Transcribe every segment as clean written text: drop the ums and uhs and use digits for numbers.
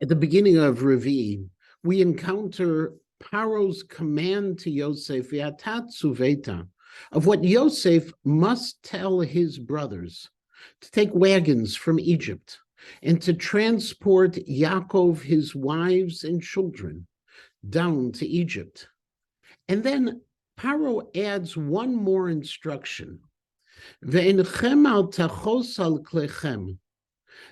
At the beginning of Revi'i, we encounter Paro's command to Yosef, "V'atat tzuveta," of what Yosef must tell his brothers to take wagons from Egypt and to transport Yaakov, his wives and children, down to Egypt. And then Paro adds one more instruction, "Ve'enchem al tachos al klechem,"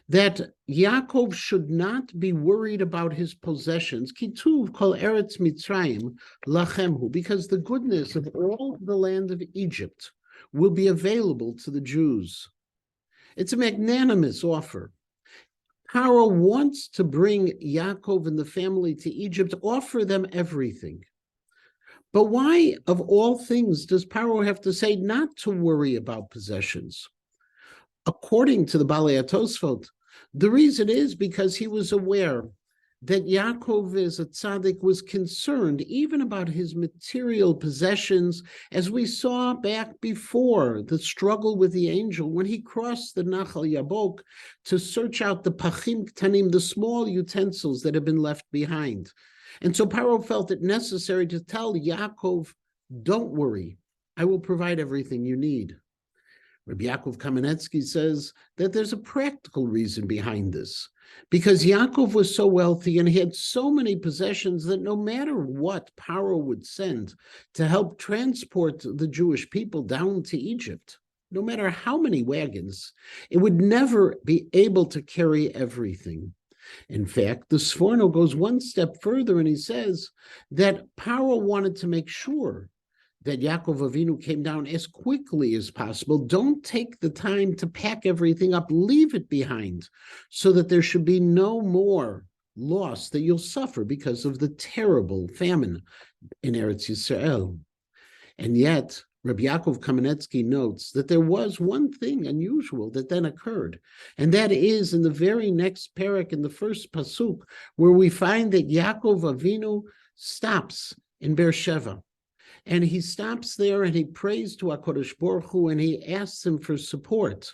that Yaakov should not be worried about his possessions, kituv kol eretz Mitzrayim lachemhu, because the goodness of all the land of Egypt will be available to the Jews. It's a magnanimous offer. Paro wants to bring Yaakov and the family to Egypt, offer them everything. But why, of all things, does Paro have to say not to worry about possessions? According to the Balei HaTosfot, the reason is because he was aware that Yaakov, as a tzaddik, was concerned even about his material possessions, as we saw back before the struggle with the angel when he crossed the Nachal Yabok to search out the pachim ktanim, the small utensils that had been left behind. And so Paro felt it necessary to tell Yaakov, don't worry, I will provide everything you need. Rabbi Yaakov Kamenetsky says that there's a practical reason behind this, because Yaakov was so wealthy and he had so many possessions that no matter what Paro would send to help transport the Jewish people down to Egypt, no matter how many wagons, it would never be able to carry everything. In fact, the Sforno goes one step further and he says that Paro wanted to make sure that Yaakov Avinu came down as quickly as possible. Don't take the time to pack everything up, leave it behind, so that there should be no more loss that you'll suffer because of the terrible famine in Eretz Yisrael. And yet, Rabbi Yaakov Kamenetsky notes that there was one thing unusual that then occurred, and that is in the very next parak, in the first pasuk, where we find that Yaakov Avinu stops in Beersheva. And he stops there and he prays to HaKadosh Baruch Hu and he asks him for support.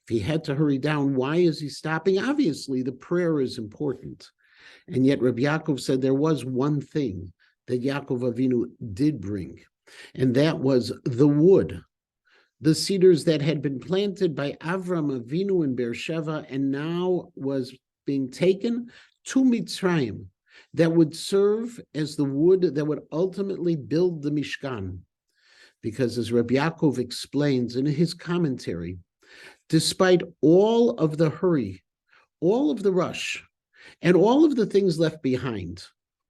If he had to hurry down, why is he stopping? Obviously, the prayer is important. And yet Rabbi Yaakov said there was one thing that Yaakov Avinu did bring, and that was the wood, the cedars that had been planted by Avram Avinu in Beersheva and now was being taken to Mitzrayim, that would serve as the wood that would ultimately build the Mishkan. Because as Rabbi Yaakov explains in his commentary, despite all of the hurry, all of the rush, and all of the things left behind,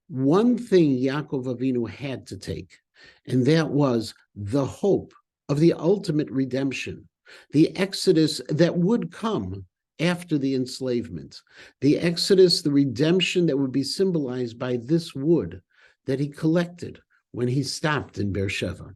one thing Yaakov Avinu had to take, and that was the hope of the ultimate redemption, the exodus that would come after the enslavement, the exodus, the redemption that would be symbolized by this wood that he collected when he stopped in Beersheva.